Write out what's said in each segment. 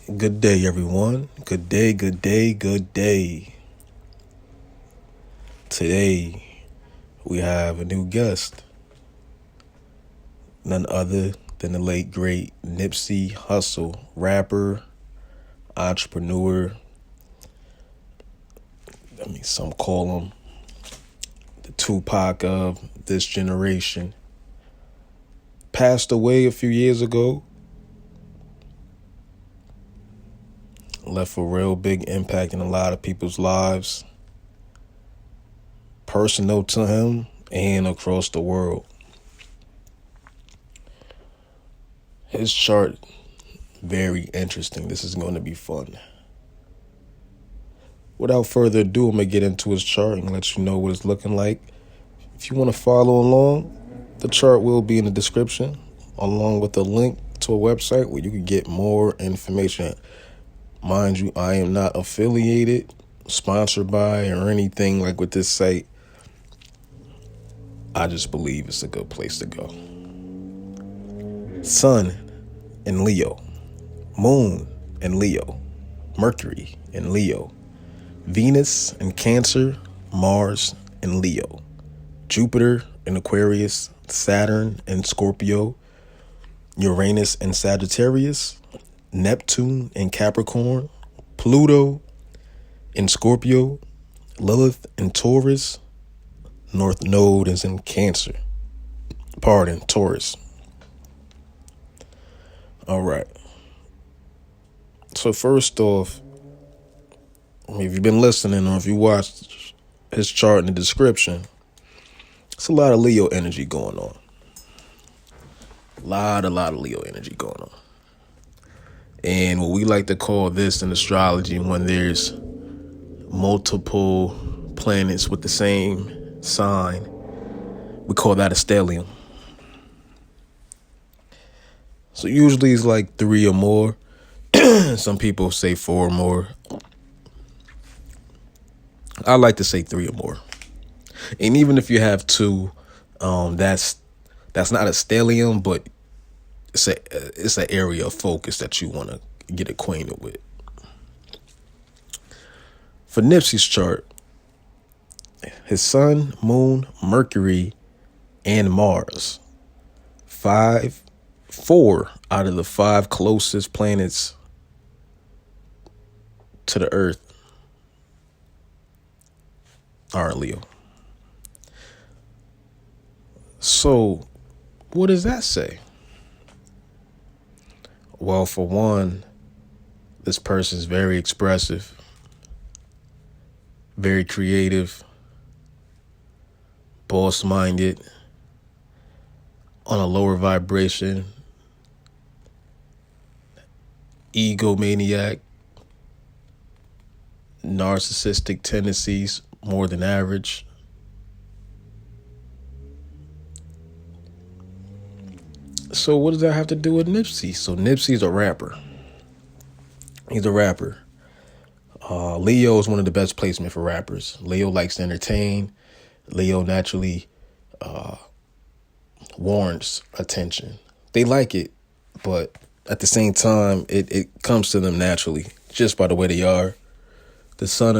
Good day, everyone. Good day, good day, good day. Today, we have a new guest. None other than the late, great Nipsey Hussle, rapper, entrepreneur. Some call him the Tupac of this generation. Passed away a few years ago. Left a real big impact in a lot of people's lives, personal to him and across the world. His chart, very interesting. This is going to be fun. Without further ado, I'm going to get into his chart and let you know what it's looking like. If you want to follow along, the chart will be in the description, along with a link to a website where you can get more information. Mind you, I am not affiliated, sponsored by, or anything like with this site. I just believe it's a good place to go. Sun in Leo, Moon in Leo, Mercury in Leo, Venus in Cancer, Mars in Leo, Jupiter in Aquarius, Saturn in Scorpio, Uranus in Sagittarius, Neptune in Capricorn, Pluto in Scorpio, Lilith in Taurus, North Node is in Taurus. All right. So first off, if you've been listening or if you watched his chart in the description, it's a lot of Leo energy going on. A lot of Leo energy going on. And what we like to call this in astrology, when there's multiple planets with the same sign, we call that a stellium. So usually it's like 3 or more. Some people say 4 or more. I like to say 3 or more. And even if you have 2, that's not a stellium, but it's an area of focus that you want to get acquainted with. For Nipsey's chart, his Sun, Moon, Mercury, and Mars, 4 out of the 5 closest planets to the Earth are in Leo. So, what does that say? Well, for one, this person's very expressive, very creative, boss-minded, on a lower vibration, egomaniac, narcissistic tendencies, more than average. So what does that have to do with Nipsey? So Nipsey's a rapper. He's a rapper. Leo is one of the best placement for rappers. Leo likes to entertain. Leo naturally warrants attention. They like it, but at the same time, it comes to them naturally, just by the way they are. The sun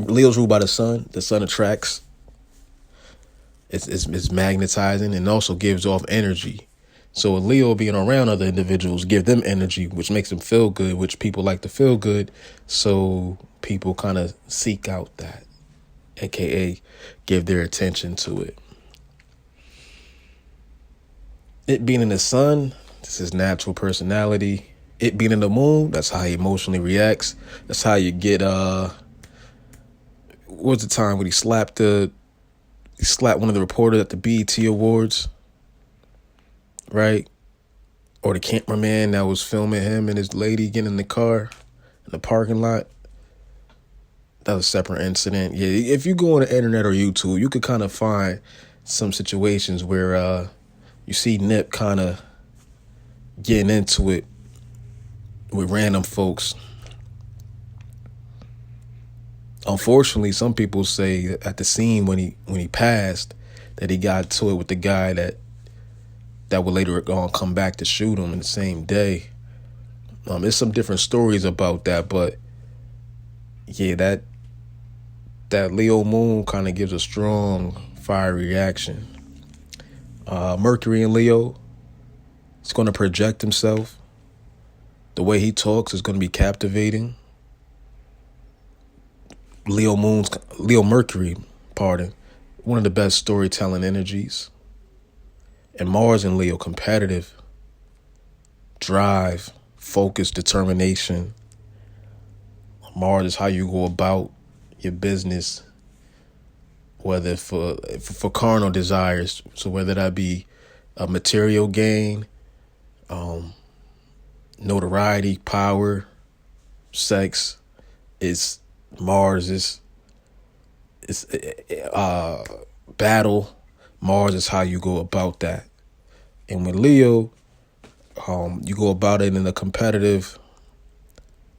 Leo's ruled by the sun. The sun attracts. It's magnetizing and also gives off energy. So Leo being around other individuals give them energy, which makes them feel good, which people like to feel good. So people kind of seek out that, aka give their attention to it. It being in the sun, this is natural personality. It being in the moon, that's how he emotionally reacts. That's how you get, what's the time when he slapped one of the reporters at the BET Awards? Right? Or the cameraman that was filming him and his lady getting in the car in the parking lot. That was a separate incident. Yeah, if you go on the internet or YouTube, you could kind of find some situations where you see Nip kind of getting into it with random folks. Unfortunately, some people say at the scene when he passed that he got to it with the guy that would later on come back to shoot him in the same day. There's some different stories about that, but yeah, that Leo moon kind of gives a strong fiery reaction. Mercury in Leo, it's going to project himself. The way he talks is going to be captivating. Leo Mercury, one of the best storytelling energies. And Mars in Leo, competitive, drive, focus, determination. Mars is how you go about your business, whether for carnal desires, so whether that be a material gain, notoriety, power, sex, is Mars is battle. Mars is how you go about that. And with Leo, you go about it in a competitive,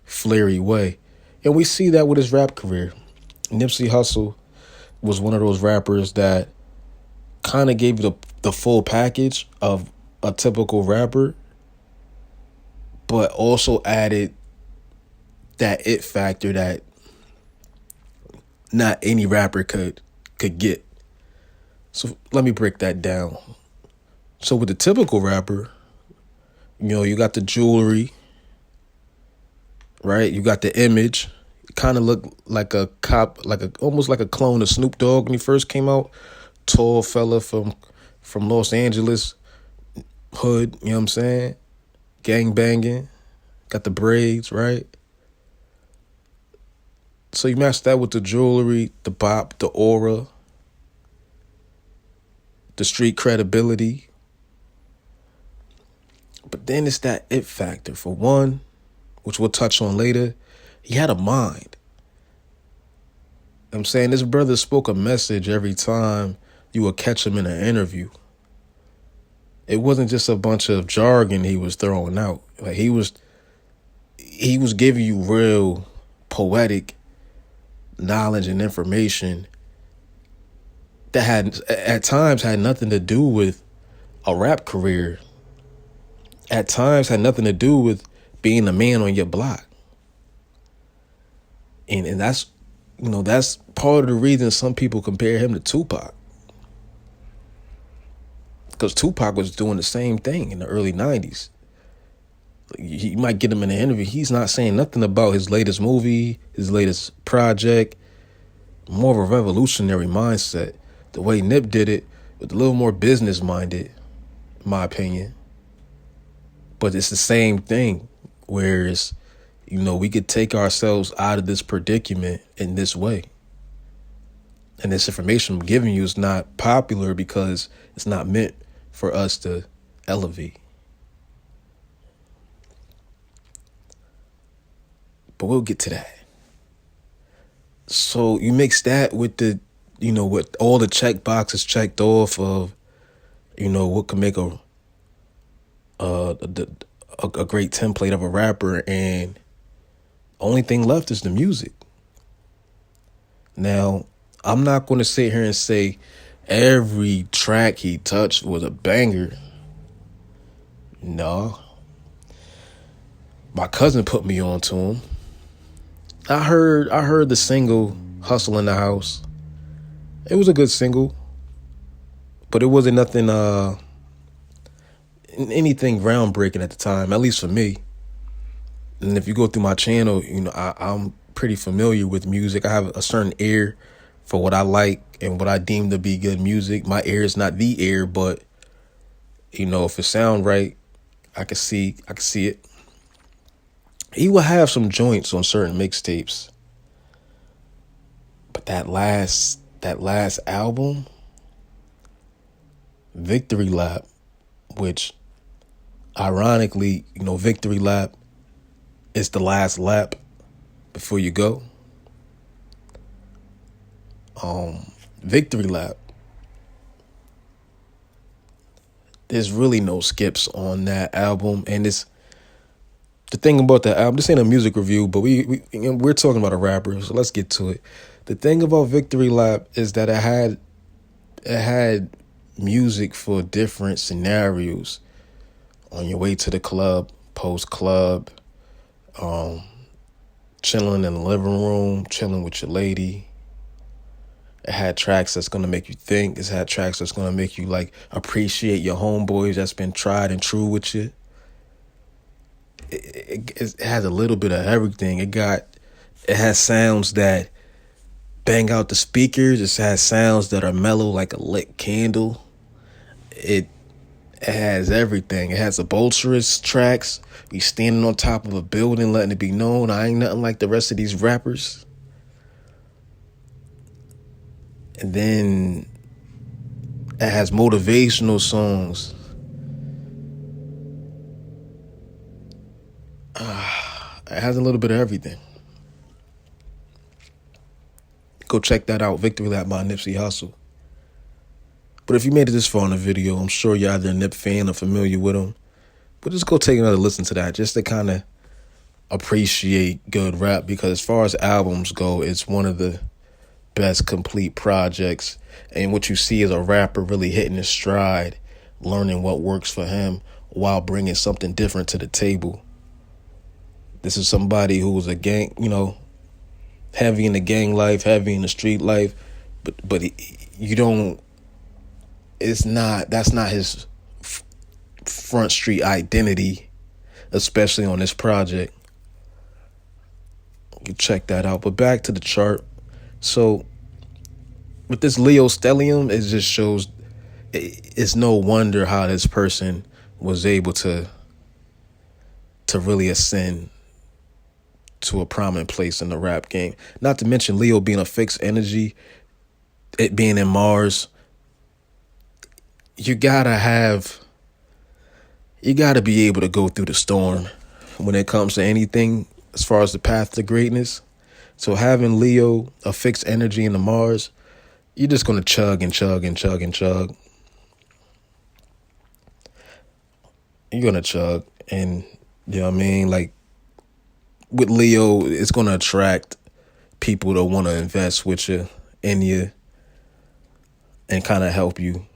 flary way. And we see that with his rap career. Nipsey Hussle was one of those rappers that kind of gave you the full package of a typical rapper, but also added that it factor that not any rapper could get. So let me break that down. So with the typical rapper, you got the jewelry, right? You got the image. Kind of look like a cop, almost like a clone of Snoop Dogg when he first came out. Tall fella from Los Angeles hood, you know what I'm saying? Gang banging, got the braids, right? So you match that with the jewelry, the bop, the aura, the street credibility. But then it's that it factor. For one, which we'll touch on later, he had a mind. I'm saying this brother spoke a message every time you would catch him in an interview. It wasn't just a bunch of jargon he was throwing out. Like he was giving you real poetic knowledge and information that had at times had nothing to do with a rap career. At times had nothing to do with being a man on your block. And that's that's part of the reason some people compare him to Tupac. Because Tupac was doing the same thing in the early 90s. You might get him in an interview. He's not saying nothing about his latest movie, his latest project. More of a revolutionary mindset. The way Nip did it, with a little more business-minded, in my opinion. But it's the same thing. Whereas, we could take ourselves out of this predicament in this way. And this information I'm giving you is not popular because it's not meant for us to elevate. But we'll get to that. So you mix that with the, with all the check boxes checked off of, what can make a great template of a rapper, and only thing left is the music. Now, I'm not going to sit here and say every track he touched was a banger. No. My cousin put me on to him. I heard the single Hustle in the House. It was a good single, but it wasn't nothing anything groundbreaking at the time, at least for me. And if you go through my channel, I'm pretty familiar with music. I have a certain ear for what I like and what I deem to be good music. My ear is not the ear, but if it sound right, I can see it. He will have some joints on certain mixtapes, but that last album, Victory Lap, which ironically, Victory Lap is the last lap before you go. Victory Lap, there's really no skips on that album, and it's the thing about that album. This ain't a music review, but we're talking about a rapper, so let's get to it. The thing about Victory Lap is that it had music for different scenarios. On your way to the club, post club, chilling in the living room, chilling with your lady. It had tracks that's going to make you think. It's had tracks that's going to make you like appreciate your homeboys that's been tried and true with you. It has a little bit of everything. It has sounds that bang out the speakers. It has sounds that are mellow like a lit candle. It has everything. It has adulterous tracks. We standing on top of a building, letting it be known I ain't nothing like the rest of these rappers. And then it has motivational songs. It has a little bit of everything. Go check that out. Victory Lap by Nipsey Hussle. But if you made it this far in the video, I'm sure you're either a Nip fan or familiar with him. But just go take another listen to that just to kind of appreciate good rap. Because as far as albums go, it's one of the best complete projects. And what you see is a rapper really hitting his stride, learning what works for him while bringing something different to the table. This is somebody who was a gang, heavy in the gang life, heavy in the street life, but that's not his front street identity, especially on this project. You check that out. But back to the chart. So with this Leo stellium, it just shows it's no wonder how this person was able to really ascend to a prominent place in the rap game. Not to mention Leo being a fixed energy, it being in Mars. You gotta be able to go through the storm when it comes to anything as far as the path to greatness. So having Leo, a fixed energy in the Mars, you're just going to chug and chug and chug and chug. You're going to chug. And, you know what I mean? Like, with Leo, it's going to attract people that want to invest with you, in you, and kind of help you.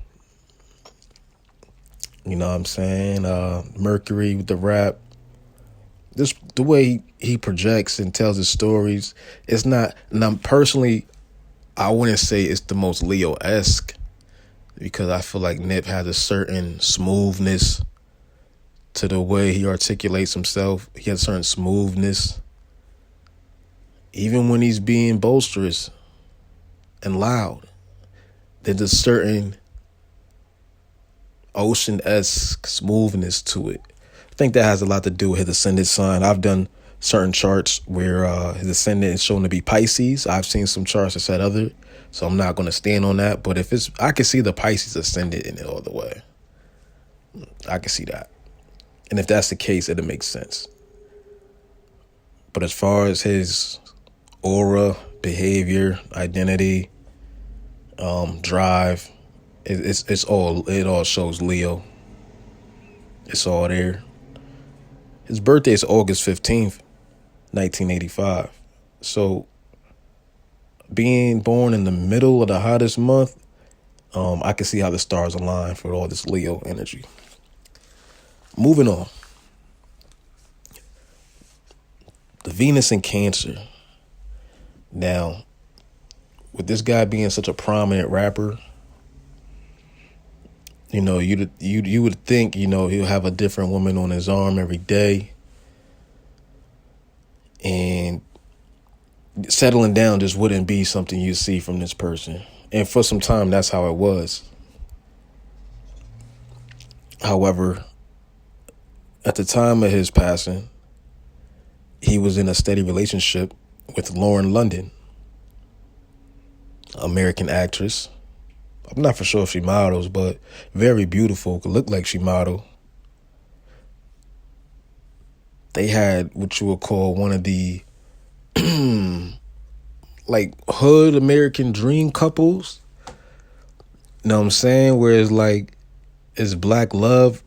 You know what I'm saying? Mercury with the rap. The way he projects and tells his stories, it's not, and I'm personally, I wouldn't say it's the most Leo-esque, because I feel like Nip has a certain smoothness to the way he articulates himself. He has a certain smoothness, even when he's being boisterous and loud. There's a certain ocean-esque smoothness to it. I think that has a lot to do with his ascendant sign. I've done certain charts where his ascendant is shown to be Pisces. I've seen some charts that said other, so I'm not going to stand on that. But if it's, I can see the Pisces ascendant in it all the way. I can see that. And if that's the case, it'll make sense. But as far as his aura, behavior, identity, drive, it all shows Leo. It's all there. His birthday is August 15th, 1985. So being born in the middle of the hottest month, I can see how the stars align for all this Leo energy. Moving on. The Venus in Cancer. Now, with this guy being such a prominent rapper, you would think, he'll have a different woman on his arm every day. And settling down just wouldn't be something you see from this person. And for some time, that's how it was. However, at the time of his passing, he was in a steady relationship with Lauren London, American actress. I'm not for sure if she models, but very beautiful. Could look like she modeled. They had what you would call one of the like hood American dream couples. You know what I'm saying? Where it's black love,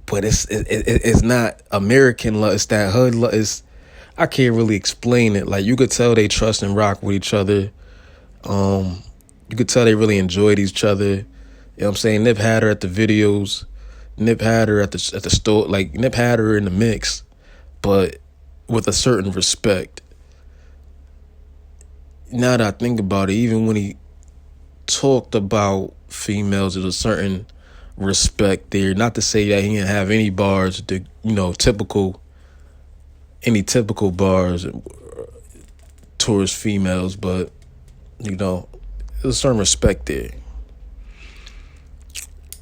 but it's not American love. It's that hood love. I can't really explain it. Like, you could tell they trust and rock with each other. You could tell they really enjoyed each other. You know what I'm saying? Nip had her at the videos. Nip had her at the store. Like, Nip had her in the mix, but with a certain respect. Now that I think about it, even when he talked about females, there's a certain respect there. Not to say that he didn't have any bars, typical bars towards females, but there's a certain respect there.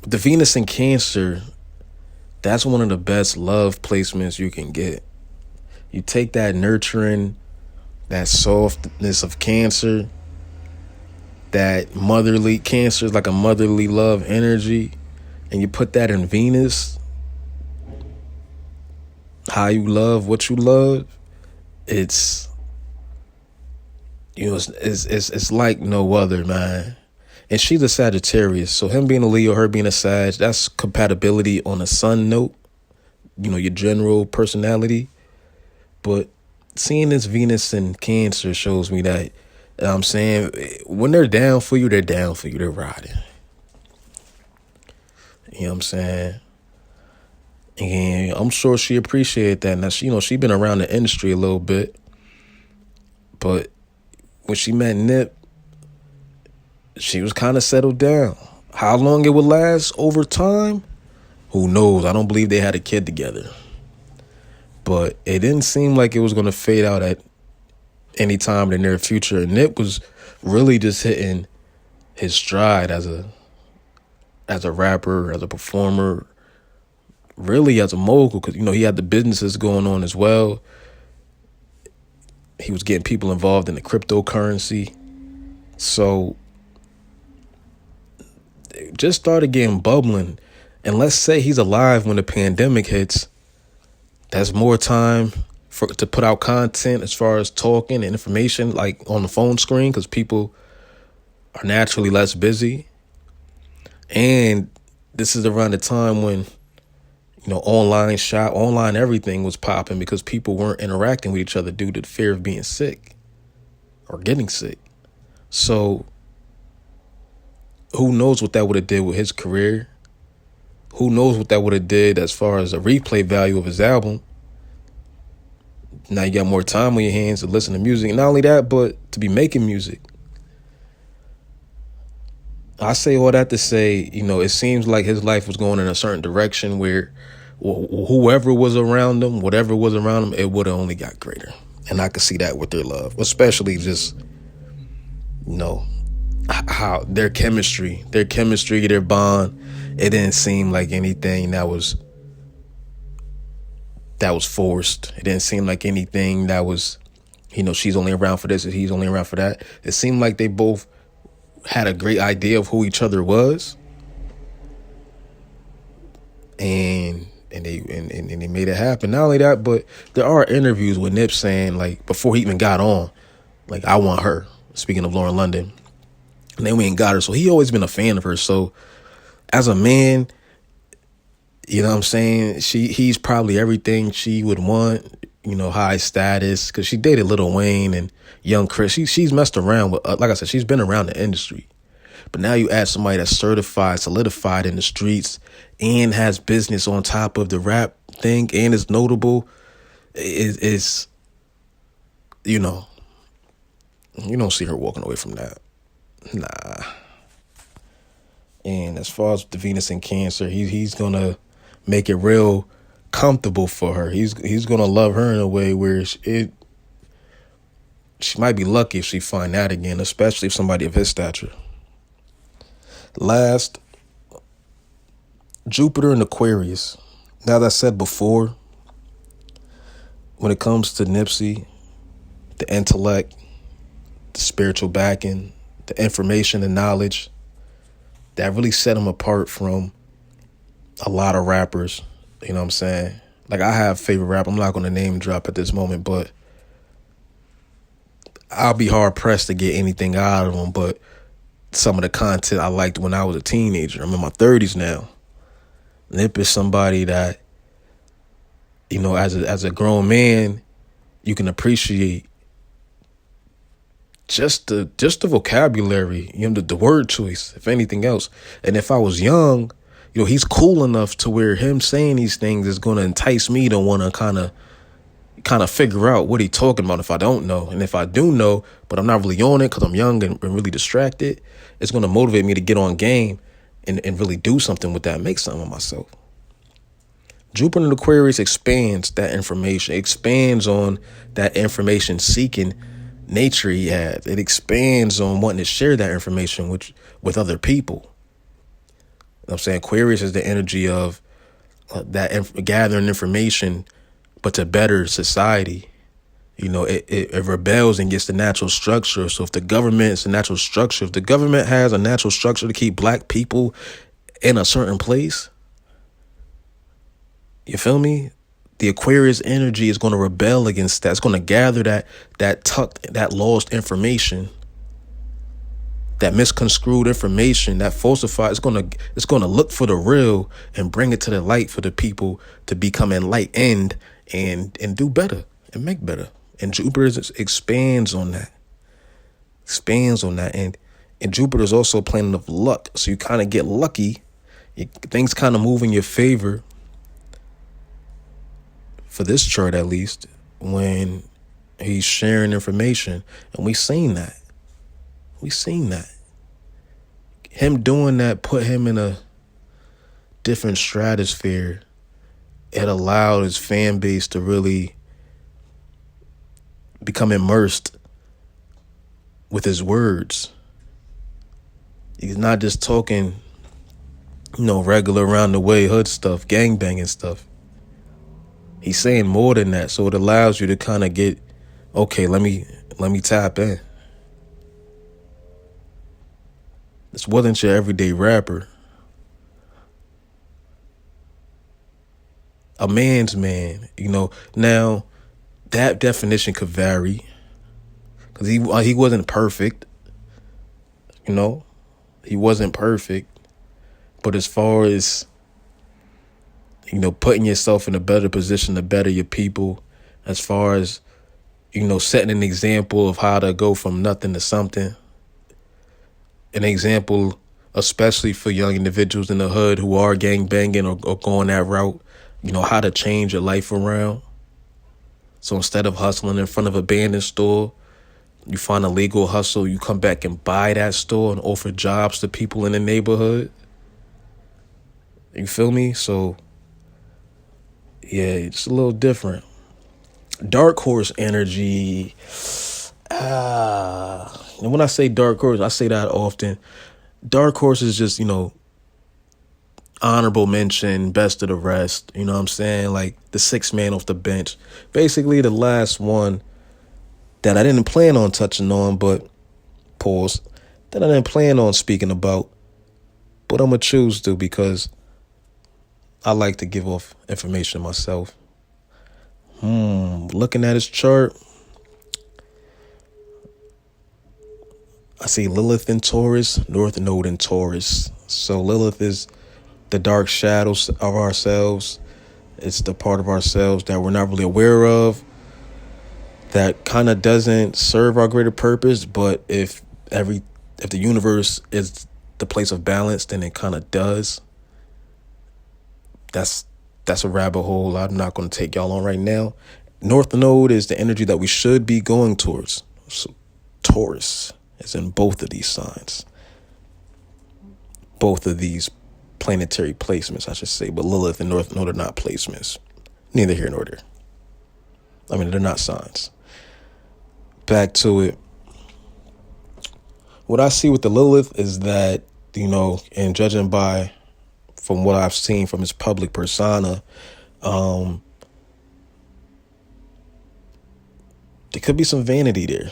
The Venus in Cancer, that's one of the best love placements you can get. You take that nurturing, that softness of Cancer, that motherly, Cancer is like a motherly love energy, and you put that in Venus, how you love what you love, it's it's like no other, man. And she's a Sagittarius, so him being a Leo, her being a Sag, that's compatibility on a sun note, your general personality. But seeing this Venus in Cancer shows me that, I'm saying, when they're down for you, they're riding. You know what I'm saying? And I'm sure she appreciated that. Now, she been around the industry a little bit, but when she met Nip, she was kind of settled down. How long it would last over time, who knows? I don't believe they had a kid together. But it didn't seem like it was going to fade out at any time in the near future. And Nip was really just hitting his stride as a rapper, as a performer, really as a mogul, because, he had the businesses going on as well. He was getting people involved in the cryptocurrency. So it just started getting bubbling. And let's say he's alive when the pandemic hits. That's more time to put out content as far as talking and information, like on the phone screen, because people are naturally less busy. And this is around the time when, online everything was popping, because people weren't interacting with each other due to the fear of being sick or getting sick. So who knows what that would have did with his career? Who knows what that would have did as far as the replay value of his album? Now you got more time on your hands to listen to music. And not only that, but to be making music. I say all that to say, it seems like his life was going in a certain direction where whoever was around him, whatever was around him, it would have only got greater. And I could see that with their love, especially just, how their chemistry, their bond. It didn't seem like anything that was forced. It didn't seem like anything that was, she's only around for this and he's only around for that. It seemed like they both had a great idea of who each other was, and they made it happen. Not only that, but there are interviews with Nip saying, like, before he even got on, like, I want her. Speaking of Lauren London, and then we ain't got her. So he always been a fan of her. So as a man, you know what I'm saying, he's probably everything she would want. High status, because she dated Lil Wayne and Young Chris. She's messed around with, like I said, she's been around the industry. But now you add somebody that's certified, solidified in the streets, and has business on top of the rap thing, and is notable. Is you don't see her walking away from that. Nah. And as far as the Venus in Cancer, he's gonna make it real comfortable for her. He's gonna love her in a way where she might be lucky if she find that again, especially if somebody of his stature. Last, Jupiter in Aquarius. Now, as I said before, when it comes to Nipsey, the intellect, the spiritual backing, the information and knowledge, that really set him apart from a lot of rappers. You know what I'm saying? Like, I have favorite rap. I'm not going to name drop at this moment, but I'll be hard pressed to get anything out of him. But some of the content I liked when I was a teenager. I'm in my 30s now. Nip is somebody that, as a grown man, you can appreciate just the vocabulary, the word choice, if anything else. And if I was young, he's cool enough to where him saying these things is going to entice me to want to kind of figure out what he's talking about if I don't know. And if I do know, but I'm not really on it because I'm young and really distracted, it's going to motivate me to get on game and really do something with that, make something of myself. Jupiter in Aquarius expands that information, expands on that information seeking nature he has. It expands on wanting to share that information with other people. You know what I'm saying? Aquarius is the energy of gathering information, but to better society. It rebels against the natural structure. So if the government is a natural structure, if the government has a natural structure to keep black people in a certain place, you feel me? The Aquarius energy is going to rebel against that. It's going to gather that lost information, that misconstrued information, that falsified. It's going to look for the real and bring it to the light for the people to become enlightened and do better and make better. And Jupiter expands on that. And Jupiter is also a planet of luck. So you kind of get lucky. Things kind of move in your favor. For this chart, at least, when he's sharing information. And we seen that. Him doing that put him in a different stratosphere. It allowed his fan base to really become immersed with his words. He's not just talking, regular around the way hood stuff, gangbanging stuff. He's saying more than that, so it allows you to kind of get, okay, let me tap in. This wasn't your everyday rapper. A man's man, Now, that definition could vary because he wasn't perfect. He wasn't perfect. But as far as putting yourself in a better position to better your people, as far as, setting an example of how to go from nothing to something, an example, especially for young individuals in the hood who are gang banging or going that route, how to change your life around. So instead of hustling in front of an abandoned store, you find a legal hustle, you come back and buy that store and offer jobs to people in the neighborhood. You feel me? So yeah, it's a little different. Dark horse energy. And when I say dark horse, I say that often. Dark horse is just, honorable mention, best of the rest. You know what I'm saying? Like the sixth man off the bench. Basically the last one that I didn't plan on touching on, but pause, that I didn't plan on speaking about, but I'm going to choose to because I like to give off information myself. Looking at his chart, I see Lilith in Taurus, North Node in Taurus. So Lilith is the dark shadows of ourselves. It's the part of ourselves that we're not really aware of, that kind of doesn't serve our greater purpose. But if the universe is the place of balance, then it kind of does. That's a rabbit hole I'm not going to take y'all on right now. North Node is the energy that we should be going towards. So Taurus is in both of these signs. Both of these planetary placements, I should say. But Lilith and North Node are not placements. Neither here nor there. I mean, they're not signs. Back to it. What I see with the Lilith is that, and judging from what I've seen from his public persona, there could be some vanity there.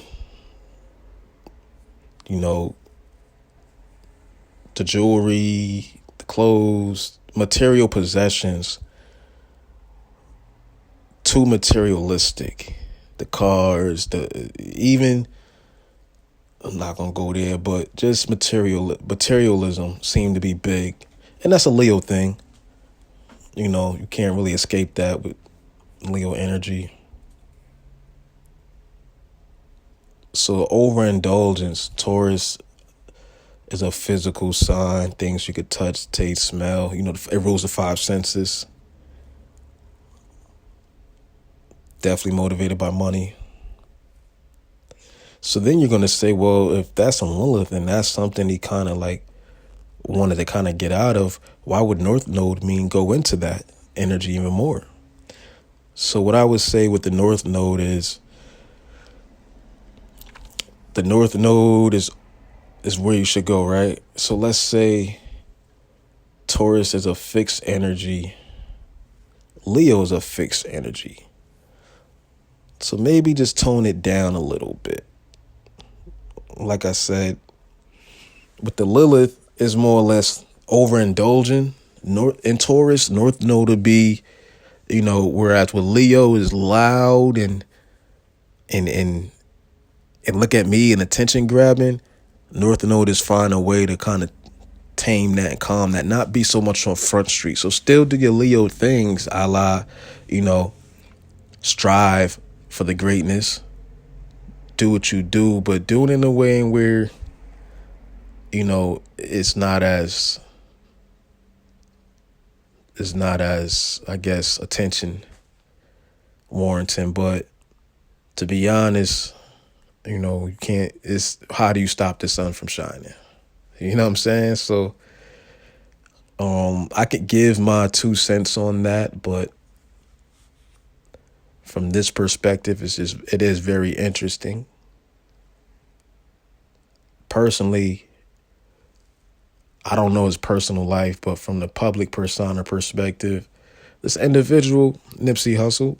The jewelry, the clothes, material possessions, too materialistic. The cars, I'm not going to go there, but just materialism seemed to be big. And that's a Leo thing. You can't really escape that with Leo energy. So overindulgence, Taurus is a physical sign, things you could touch, taste, smell. You know, it rules the five senses. Definitely motivated by money. So then you're going to say, well, if that's on Lilith and that's something he kind of like wanted to kind of get out of, why would North Node mean go into that energy even more? So what I would say with the North Node is, the North Node is where you should go, right? So let's say Taurus is a fixed energy. Leo is a fixed energy. So maybe just tone it down a little bit. Like I said, with the Lilith, is more or less overindulging. In Taurus, North Node would be, you know, whereas with Leo is loud and look at me and attention grabbing, North Node is find a way to kind of tame that and calm that, not be so much on Front Street. So still do your Leo things, a la, you know, strive for the greatness, do what you do, but do it in a way where, you know, it's not as, I guess, attention warranting. But to be honest, you know, you can't, it's how do you stop the sun from shining? You know what I'm saying? So I could give my 2 cents on that, but from this perspective, it is very interesting. Personally, I don't know his personal life, but from the public persona perspective, this individual, Nipsey Hussle,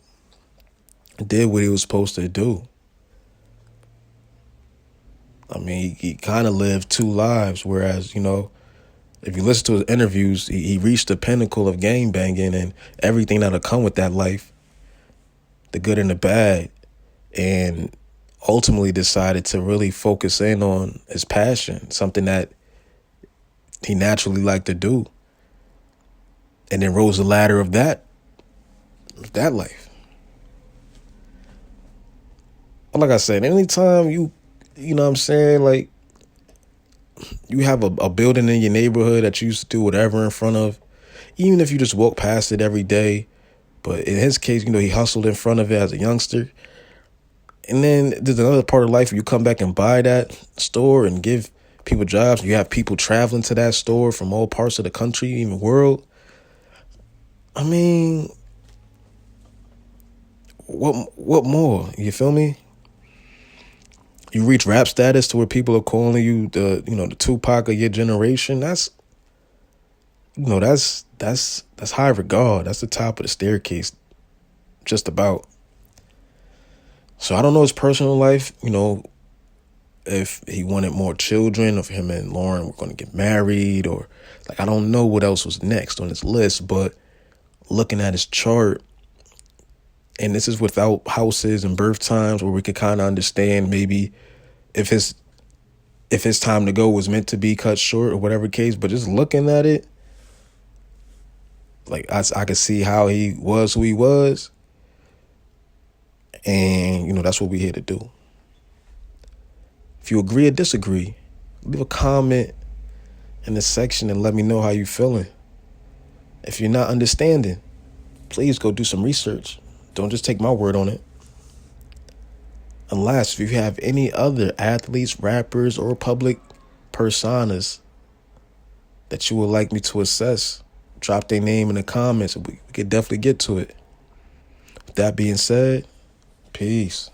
did what he was supposed to do. I mean, he kind of lived 2 lives, whereas, you know, if you listen to his interviews, he reached the pinnacle of gang banging and everything that'll come with that life, the good and the bad, and ultimately decided to really focus in on his passion, something that he naturally liked to do, and then rose the ladder of that life. But like I said, anytime you know what I'm saying, like, you have a building in your neighborhood that you used to do whatever in front of, even if you just walk past it every day, but in his case, you know, he hustled in front of it as a youngster. And then there's another part of life where you come back and buy that store and give people jobs. You have people traveling to that store from all parts of the country, even world. I mean, what more? You feel me? You reach rap status to where people are calling you the Tupac of your generation. That's high regard. That's the top of the staircase, just about. So I don't know his personal life, you know, if he wanted more children, or if him and Lauren were going to get married, or like, I don't know what else was next on his list. But looking at his chart, and this is without houses and birth times, where we could kind of understand maybe if his time to go was meant to be cut short or whatever case. But just looking at it, like, I could see how he was who he was. And, you know, that's what we're here to do. If you agree or disagree, leave a comment in the section and let me know how you feeling. If you're not understanding, please go do some research. Don't just take my word on it. Unless if you have any other athletes, rappers, or public personas that you would like me to assess, drop their name in the comments. We could definitely get to it. With that being said, peace.